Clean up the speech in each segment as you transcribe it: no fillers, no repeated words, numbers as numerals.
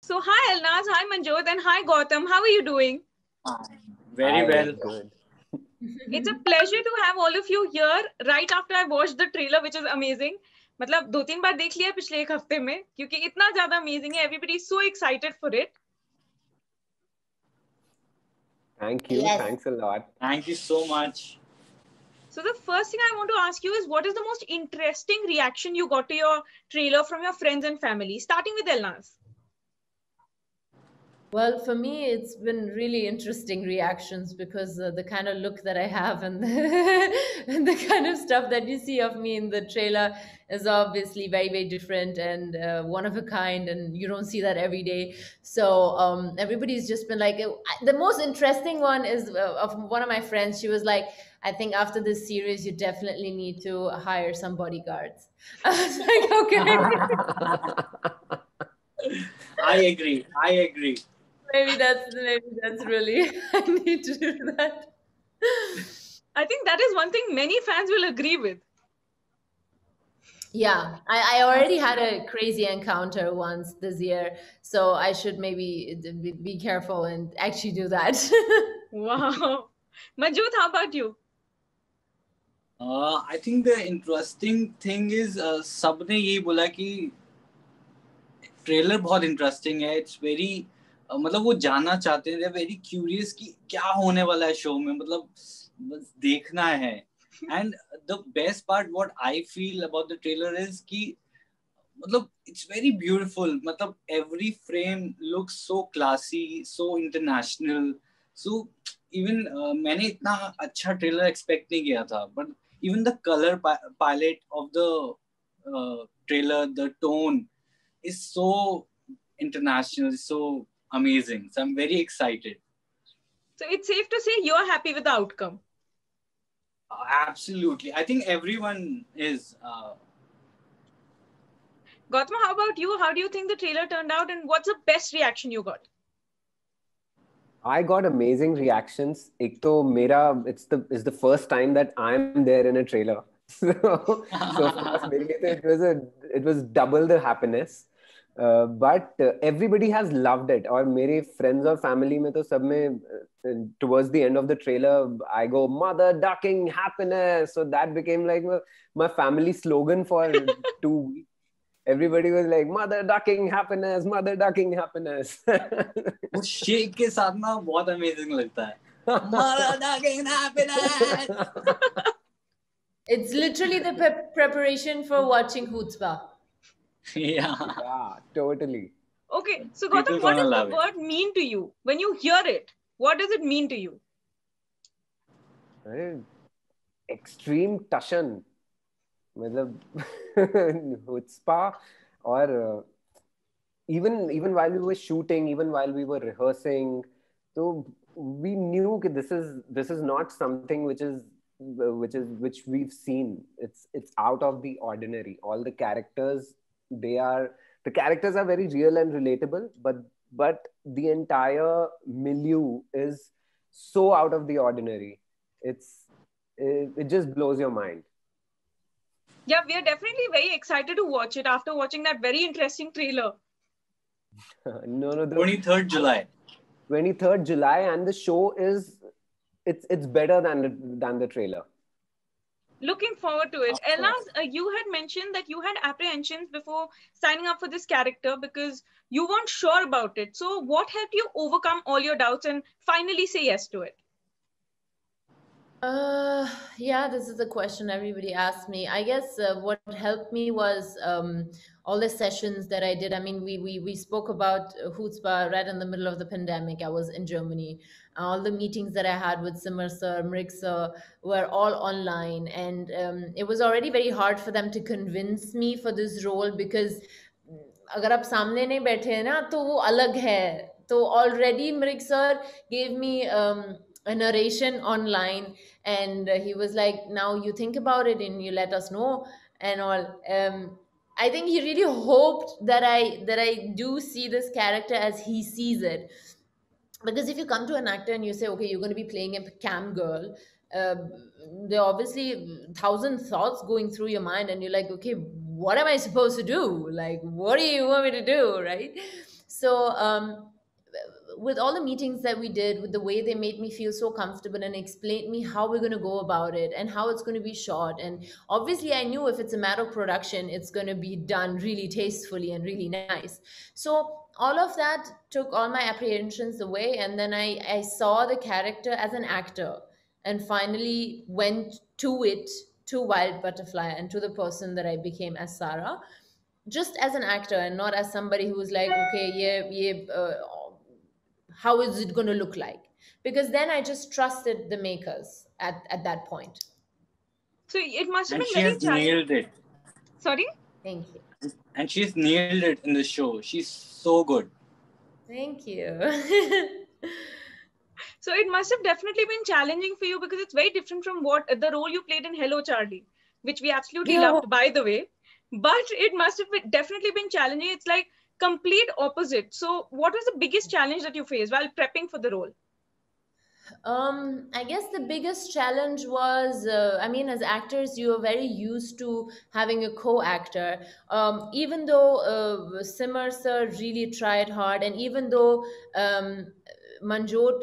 So hi Elnaz, hi Manjot, and hi Gautam. How are you doing? Very well. Good. It's a pleasure to have all of you here right after I watched the trailer, which is amazing. मतलब 2-3 बार देख लिया पिछले एक हफ्ते में क्योंकि इतना ज्यादा amazing है. Everybody is so excited for it. Thank you. Yes. Thanks a lot. Thank you so much. So the first thing I want to ask you is, what is the most interesting reaction you got to your trailer from your friends and family? Starting with Elnaz. Well, for me, it's been really interesting reactions because the kind of look that I have and and the kind of stuff that you see of me in the trailer is obviously very, very different and one of a kind, and you don't see that every day. So everybody's just been like, the most interesting one is of one of my friends. She was like, I think after this series, you definitely need to hire some bodyguards. I was like, okay. I agree. Maybe that's really I need to do that. I think that is one thing many fans will agree with. Yeah, I already had a crazy encounter once this year, so I should maybe be careful and actually do that. Wow. Manjot, how about you? I think the interesting thing is सबने यही बोला कि trailer बहुत interesting है. It's very मतलब वो जानना चाहते हैं, वेरी क्यूरियस कि क्या होने वाला है शो में, मतलब बस देखना है. And the best part what I feel about the trailer is कि मतलब इट्स वेरी ब्यूटीफुल. मतलब every frame looks so classy, so international. So even मैंने इतना अच्छा ट्रेलर एक्सपेक्ट नहीं किया था, but even the colour palette of the trailer, the tone is so international, so amazing. So I'm very excited. So it's safe to say you're happy with the outcome. Absolutely. I think everyone is. Gautam, how about you? How do you think the trailer turned out, and what's the best reaction you got? I got amazing reactions. एक तो मेरा it's the first time that I'm there in a trailer. So of course मेरे लिए तो it was double the happiness. But everybody has loved it. और मेरे friends और family में तो सब में towards the end of the trailer I go mother ducking happiness. So that became like my family slogan for 2 weeks. Everybody was like mother ducking happiness, mother ducking happiness. वो shake के साथ ना बहुत amazing लगता है. Mother ducking happiness. It's literally the preparation for watching Chutzpah. Yeah, totally. Okay, so Gautam, what does the word mean to you? When you hear it, what does it mean to you? Extreme tashan. मतलब chutzpah. और even while we were shooting, even while we were rehearsing, so we knew that this is not something which we've seen. It's out of the ordinary. All the characters, the characters are very real and relatable, but the entire milieu is so out of the ordinary. It just blows your mind. Yeah, we are definitely very excited to watch it after watching that very interesting trailer. No, 23rd July. 23rd July, and the show it's better than the trailer. Looking forward to it. Elnaz, you had mentioned that you had apprehensions before signing up for this character because you weren't sure about it. So what helped you overcome all your doubts and finally say yes to it? Yeah, this is a question everybody asks me. I guess what helped me was all the sessions that I did. I mean, we spoke about Chutzpah right in the middle of the pandemic. I was in Germany. All the meetings that I had with Simar sir, Mrik sir were all online, and it was already very hard for them to convince me for this role because अगर आप सामने नहीं बैठे हैं ना तो वो अलग है. तो already Mrik sir gave me a narration online, and he was like, now you think about it and you let us know and all. I think he really hoped that I do see this character as he sees it, because if you come to an actor and you say, okay, you're going to be playing a cam girl, there are obviously 1,000 thoughts going through your mind, and you're like, okay, what am I supposed to do? Like, what do you want me to do, right? So with all the meetings that we did, with the way they made me feel so comfortable and explained me how we're going to go about it and how it's going to be shot, and obviously I knew if it's a matter of production, it's going to be done really tastefully and really nice. So all of that took all my apprehensions away, and then I saw the character as an actor, and finally went to it, to Wild Butterfly, and to the person that I became as Sarah, just as an actor and not as somebody who was like, okay, yeah, yeah, how is it going to look like? Because then I just trusted the makers at that point. So it must have And been she very has challenging. nailed it. Sorry? Thank you. And she's nailed it in the show. She's so good. Thank you. So it must have definitely been challenging for you because it's very different from what the role you played in Hello Charlie, which we absolutely Yeah. loved, by the way. But it must have definitely been challenging. It's like complete opposite. So what was the biggest challenge that you faced while prepping for the role? I guess the biggest challenge was, I mean, as actors, you are very used to having a co-actor. Even though Simar sir really tried hard, and even though Manjot,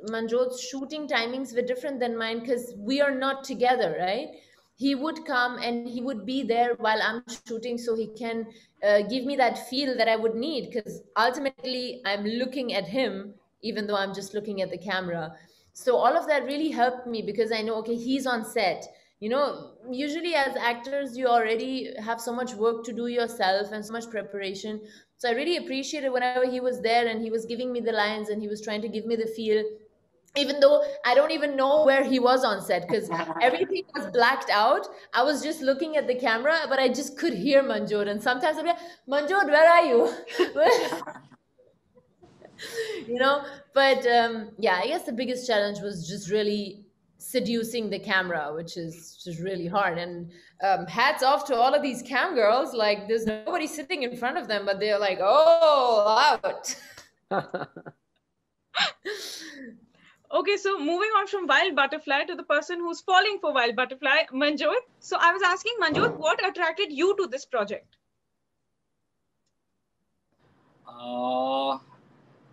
Manjot's shooting timings were different than mine because we are not together, right? He would come and he would be there while I'm shooting, so he can give me that feel that I would need, because ultimately I'm looking at him even though I'm just looking at the camera. So all of that really helped me because I know, okay, he's on set. You know, usually as actors, you already have so much work to do yourself and so much preparation. So I really appreciated whenever he was there and he was giving me the lines and he was trying to give me the feel, even though I don't even know where he was on set because everything was blacked out. I was just looking at the camera, but I just could hear Manjot. And sometimes I'd be like, Manjot, where are you? You know, but yeah, I guess the biggest challenge was just really seducing the camera, which is just really hard. And hats off to all of these cam girls. Like, there's nobody sitting in front of them, but they're like, oh, out. Okay, so moving on from Wild Butterfly to the person who's falling for Wild Butterfly, Manjot. So I was asking Manjot, what attracted you to this project?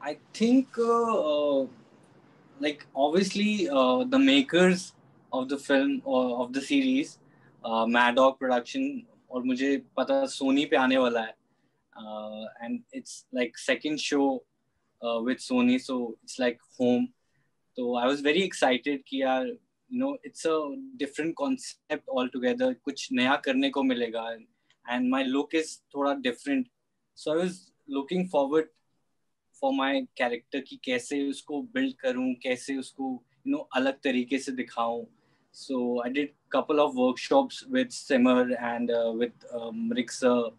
I think, like, obviously, the makers of the film or of the series, Mad Dog Production, और मुझे पता सोनी पे आने वाला है, and it's like second show with Sony, so it's like home. So I was very excited कि यार, you know, it's a different concept altogether, कुछ नया करने को मिलेगा, and my look is थोड़ा different. So I was looking forward for my character कि कैसे उसको build करूं, कैसे उसको, you know, अलग तरीके से दिखाऊं. So I did couple of workshops with Simmer and with Rick sir.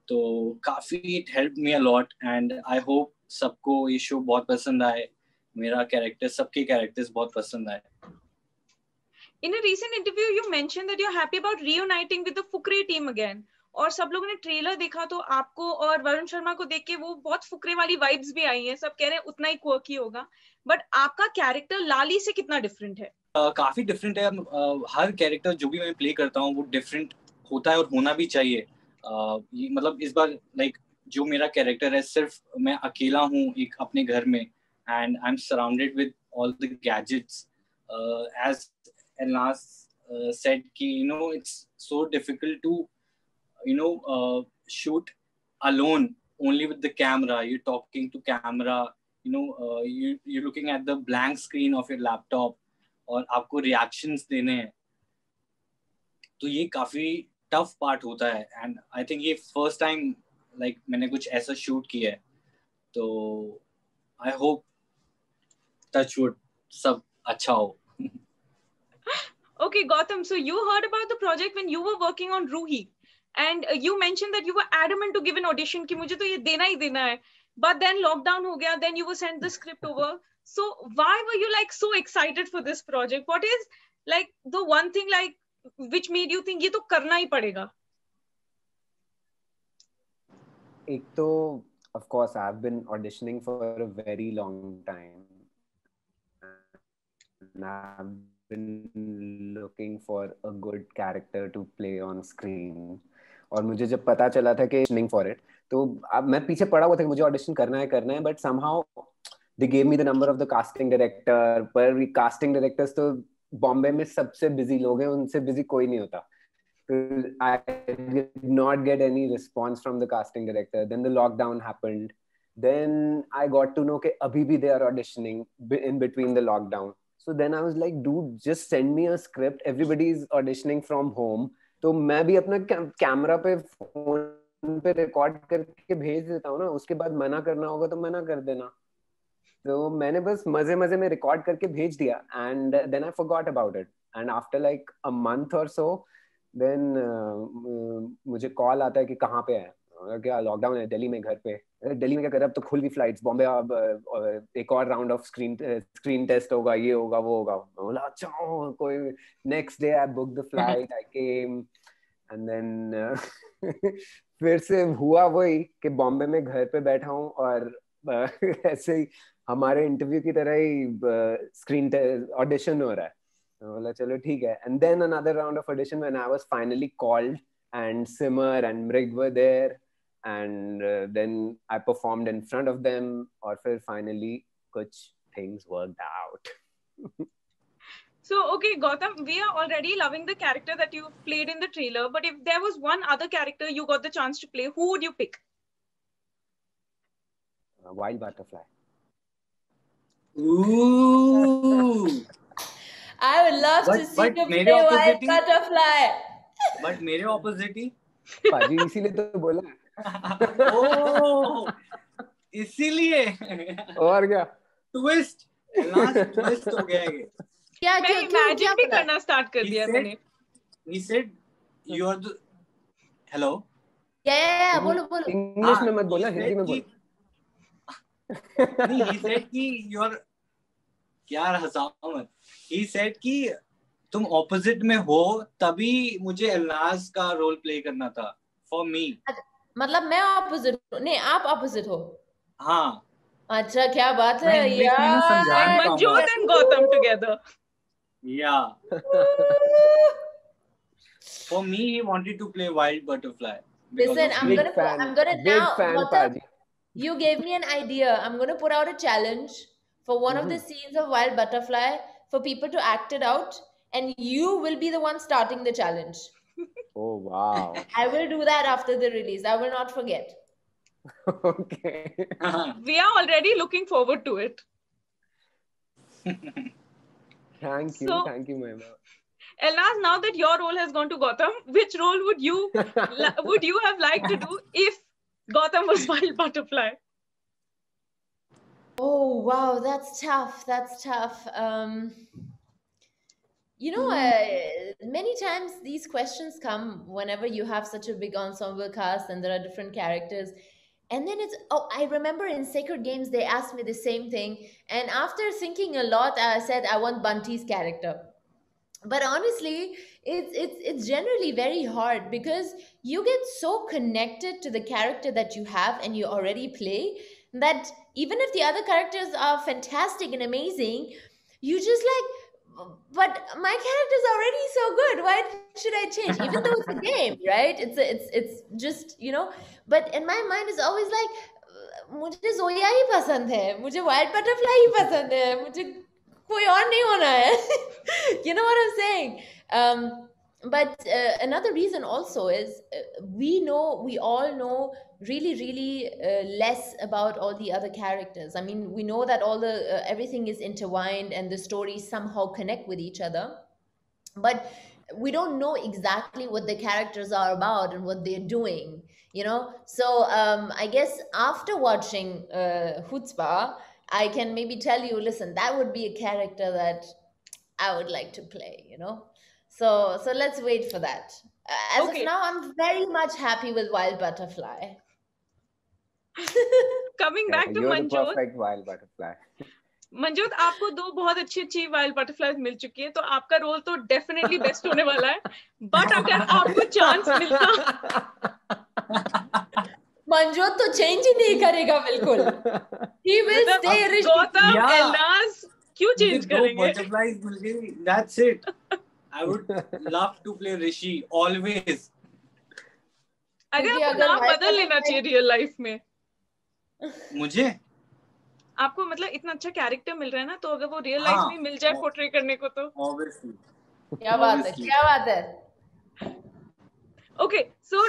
तो काफी it helped me a lot, and I hope सबको ये show बहुत पसंद आए. मेरा character, सबके characters बहुत पसंद आए. In a recent interview, you mentioned that you're happy about reuniting with the Fukrey team again. और सब लोगों ने ट्रेलर देखा तो आपको और वरुण शर्मा को देख के वो बहुत फुकरे वाली वाइब्स भी आई हैं. सब कह रहे हैं उतना ही क्वर्की होगा. बट आपका कैरेक्टर लाली से कितना डिफरेंट है? काफी डिफरेंट है. हर कैरेक्टर जो भी मैं प्ले करता हूँ वो डिफरेंट होता है और होना भी चाहिए. मतलब इस बार लाइक जो मेरा कैरेक्टर है सिर्फ मैं अकेला हूँ एक अपने घर में, and I am surrounded with all the gadgets. As Elnas said कि you know it's so difficult to you know shoot alone only with the camera. You're talking to camera, you know, you're looking at the blank screen of your laptop और आपको reactions देने हैं. तो ये काफी tough part होता है, and I think ये फर्स्ट टाइम लाइक मैंने कुछ ऐसा शूट किया है. तो आई होप टच वुड सब अच्छा हो. Okay, Gautam, so you heard about the project when you were working on Ruhi, and you mentioned that you were adamant to give an audition कि मुझे तो ये देना ही देना है. But then lockdown हो गया, then you were sent the script over. So why were you like so excited for this project? What is like the one thing like which made you think ये तो करना ही पड़ेगा? एक तो of course I've been auditioning for a very long time, and I've been looking for a good character to play on screen. और मुझे जब पता चला था कि ऑडिशनिंग फॉर इट, तो अब मैं पीछे पड़ा हुआ था कि मुझे ऑडिशन करना है, but somehow they gave me the number of the casting director. पर कास्टिंग डायरेक्टर्स तो बॉम्बे में सबसे बिजी लोग हैं, उनसे बिजी कोई नहीं होता. I did not get any response from the casting director. Then the lockdown happened. Then I got to know that abhi bhi they are auditioning in between the lockdown. So then I was like, dude, just send me a script. Everybody is auditioning from home. तो मैं भी अपना camera पे phone पे record करके भेज देता हूँ ना, उसके बाद मना करना होगा तो मना कर देना. तो मैंने बस मजे मजे में रिकॉर्ड करके भेज दिया, and then I forgot about it. And after like a month or so then मुझे कॉल आता है कि कहाँ पे है. क्या लॉकडाउन है दिल्ली में, घर पे. दिल्ली में क्या कर रहा है, अब तो खुल गई फ्लाइट्स. बॉम्बे अब एक और राउंड ऑफ स्क्रीन टेस्ट होगा, ये होगा वो होगा. मैं बोला अच्छा कोई. Next day I book the flight, I came, and then फिर से हुआ वही कि बॉम्बे में घर पे बैठा हूँ और ऐसे ही हमारे इंटरव्यू की तरह ही स्क्रीन ऑडिशन हो रहा है. बोला चलो ठीक है. And then another round of audition when I was finally called and Simar and Mrig were there, and then I performed in front of them, or finally kuch things worked out. So okay, Gautam, we are already loving the character that you played in the trailer, but if there was one other character you got the chance to play, who would you pick? Wild Butterfly. Ooh. I would love to see you play Wild Butterfly. But मेरे opposite ही. पाजी इसीलिए तो बोला. ओह, इसीलिए. और क्या? Twist, last twist हो गया ये. क्या मैं imagine भी करना start कर दिया मैंने. He said, "You are the." Hello. Yeah, बोलो. इंग्लिश में मत बोलना, हिंदी में बोल. नहीं, he said कि you are. क्या हंसाओ मत. He said कि तुम ऑपोजिट में हो, तभी मुझे एलनाज का रोल प्ले करना था फॉर मी. मतलब मैं ऑपोजिट हूँ? नहीं, आप ऑपोजिट हो. हाँ. अच्छा, क्या बात है यार. Manjot and Gautam together. Yeah. For me, he wanted to play Wild Butterfly. Listen, I'm gonna now. Gautam, you gave me an idea. I'm gonna put out a challenge for one of the scenes of Wild Butterfly for people to act it out. And you will be the one starting the challenge. Oh, wow. I will do that after the release. I will not forget. Okay. We are already looking forward to it. Thank you, Mahima. Elnaz, now that your role has gone to Gautam, which role would you have liked to do if Gautam was Wild Butterfly? Oh, wow, that's tough. You know, many times these questions come whenever you have such a big ensemble cast and there are different characters. And then I remember in Sacred Games, they asked me the same thing. And after thinking a lot, I said, I want Bunty's character. But honestly, it's generally very hard because you get so connected to the character that you have and you already play that even if the other characters are fantastic and amazing, you just like, but my character is already so good. Why should I change? Even though it's a game, right? It's just, you know. But in my mind, it's always like, मुझे Zoya ही पसंद है, मुझे Wild Butterfly ही पसंद है, मुझे कोई और नहीं होना है. You know what I'm saying? But another reason also is we all know really less about all the other characters. I mean, we know that all the everything is intertwined and the stories somehow connect with each other, but we don't know exactly what the characters are about and what they're doing, you know. So I guess after watching Chutzpah, I can maybe tell you, listen, that would be a character that I would like to play, you know. So let's wait for that. As of now, I'm very much happy with Wild Butterfly. Coming back to Manjot. You're the perfect Wild Butterfly. Manjot, आपको दो बहुत अच्छी wild butterflies मिल चुकी है, तो आपका role तो definitely best होने वाला है. बट अगर आपको चांस मिलता, मंजोत तो चेंज ही नहीं करेगा बिल्कुल. He will stay Rishi. Gautam, एलनाज क्यों चेंज करेंगे? बटरफ्लाईज मिल गई, that's it. I would love to play Rishi always. अरे क्योंकि आपको अगर नाम hyper बदल लेना चाहिए रियल लाइफ में। मुझे आपको मतलब इतना अच्छा कैरेक्टर मिल रहा है ना, तो अगर वो रियल लाइफ हाँ में मिल जाए पोर्ट्रे करने को तो। ऑब्वियसली क्या बात है, obviously क्या बात है। Okay, so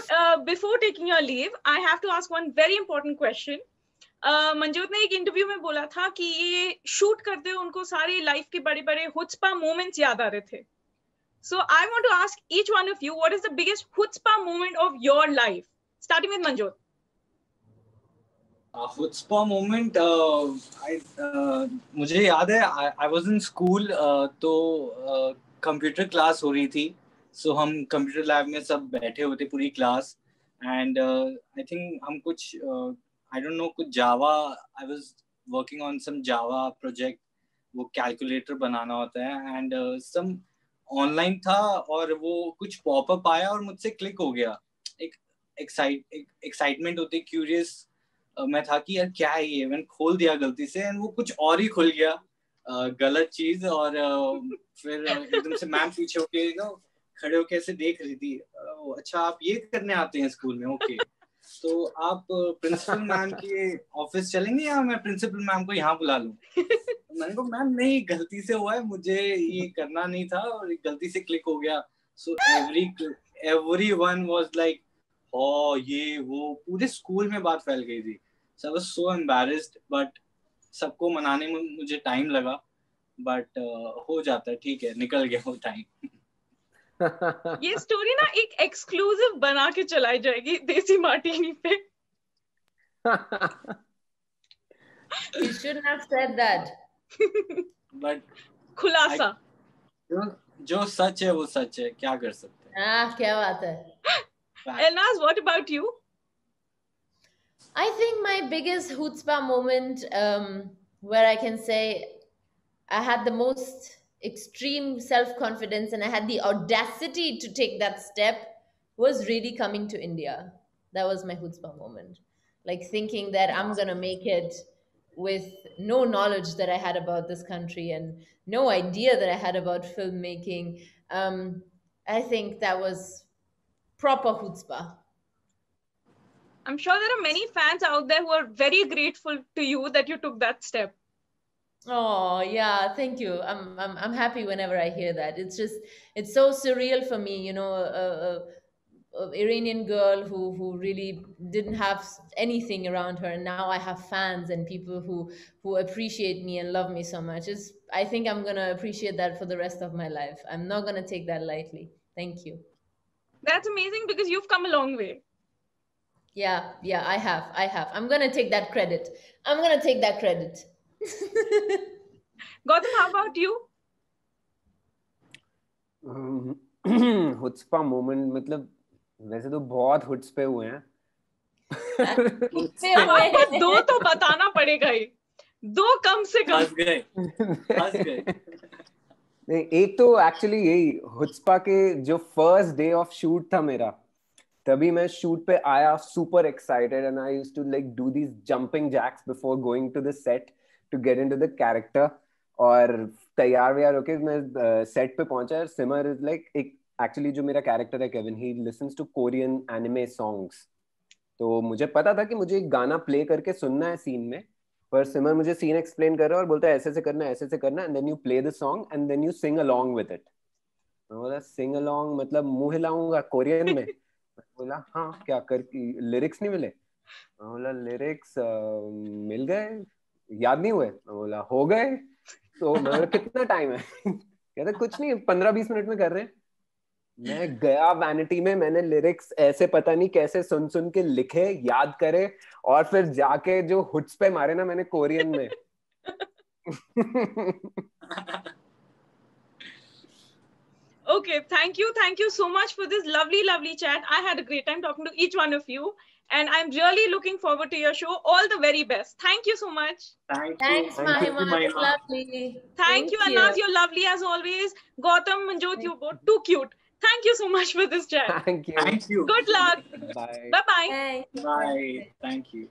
before taking your leave, I have to ask one very important question. मंजूत ने एक इंटरव्यू में बोला था कि ये शूट करते हुए उनको सारी लाइफ के बड़े बड़े हुच्पा मोमेंट्स याद आ रहे थे. So I want to ask each one of you, what is the biggest chutzpah moment of your life? Starting with Manjot. chutzpah moment मुझे याद है I was in school तो कंप्यूटर क्लास हो रही थी, सो हम कंप्यूटर लैब में सब बैठे हुए थे पूरी क्लास, एंड आई थिंक हम कुछ आई डोंट नो कुछ Java, I was working on some Java project, वो कैलकुलेटर बनाना होता है, एंड सम ऑनलाइन था और वो कुछ पॉपअप आया और मुझसे क्लिक हो गया, एक एक्साइटमेंट होती, क्यूरियस मैं था कि यार क्या है ये, मैंने खोल दिया गलती से एंड वो कुछ और ही खुल गया, गलत चीज, और फिर एकदम से मैम पीछे होके खड़े होके ऐसे देख रही थी, अच्छा आप ये करने आते हैं स्कूल में, ओके तो आप प्रिंसिपल मैम के ऑफिस चलेंगे या मैं प्रिंसिपल मैम को यहाँ बुला लूं? मैंने कहा मैम नहीं, गलती से हुआ है, मुझे ये करना नहीं था और गलती से क्लिक हो गया। सो everyone was like, oh ये वो, पूरे स्कूल में बात फैल गई थी। So I was so embarrassed, but सबको मनाने में मुझे टाइम लगा, बट हो जाता है, ठीक है, निकल गया वो टाइम। ये स्टोरी ना एक एक्सक्लूसिव बना के चलाई जाएगी देसी मार्टिनी पे। You shouldn't have said that. But खुलासा। जो सच है वो सच है, क्या कर सकते हैं। क्या बात है। Elnaz, what about you? I think my biggest chutzpah moment, where I can say I had the most extreme self-confidence and I had the audacity to take that step, was really coming to India. That was my chutzpah moment. Like thinking that I'm going to make it with no knowledge that I had about this country and no idea that I had about filmmaking. I think that was proper chutzpah. I'm sure there are many fans out there who are very grateful to you that you took that step. Oh yeah, thank you. I'm happy whenever I hear that. It's so surreal for me, you know, a Iranian girl who really didn't have anything around her, and now I have fans and people who appreciate me and love me so much. I think I'm gonna appreciate that for the rest of my life. I'm not gonna take that lightly. Thank you. That's amazing because you've come a long way. Yeah, I have. I'm gonna take that credit. Gautam, how about you? हुच्पा moment मतलब वैसे तो बहुत हुच्पे हुए हैं। आपको दो तो बताना पड़ेगा ही, दो कम से कम। हंस गए। नहीं, एक तो एक्चुअली यही हुच्पा के जो फर्स्ट डे ऑफ शूट था मेरा, तभी मैं शूट पे आया super excited and I used to like do these jumping jacks before going to the set to get into the character, और तैयार व्यार होके मैं सेट पे पहुंचा। सिमर इज लाइक, एक एक्चुअली जो मेरा कैरेक्टर है Kevin, he listens to Korean anime songs, तो मुझे पता था कि मुझे एक गाना प्ले करके सुनना है सीन में, पर सिमर मुझे सीन एक्सप्लेन कर रहा है और बोलता है ऐसे से करना and then you play the song and then you sing along with it. मैं बोला सिंग अलोंग मतलब मुंह हिलाऊंगा कोरियन में? बोला हाँ, क्या कर, लिरिक्स नहीं मिले? मैं बोला लिरिक्स मिल गए, याद नहीं हुए? मैं बोला हो गए। तो मैं बोला कितना टाइम है? कहते कुछ नहीं, 15-20 मिनट में कर रहे हैं। मैं गया वैनिटी में, मैंने लिरिक्स ऐसे पता नहीं कैसे सुन सुन के लिखे, याद करे, और फिर जाके जो हुट्स पे मारे ना मैंने कोरियन में। Okay, thank you so much for this lovely chat. I had a great time talking to each one of you, and I'm really looking forward to your show. All the very best. Thank you so much. Thanks, Mahima. It's lovely. Thank you, Elnaz. You're lovely as always. Gautam, Manjot, you're both too cute. Thank you so much for this chat. Thank you. Thank you. Good luck. Bye. Bye-bye. Bye. Thank you.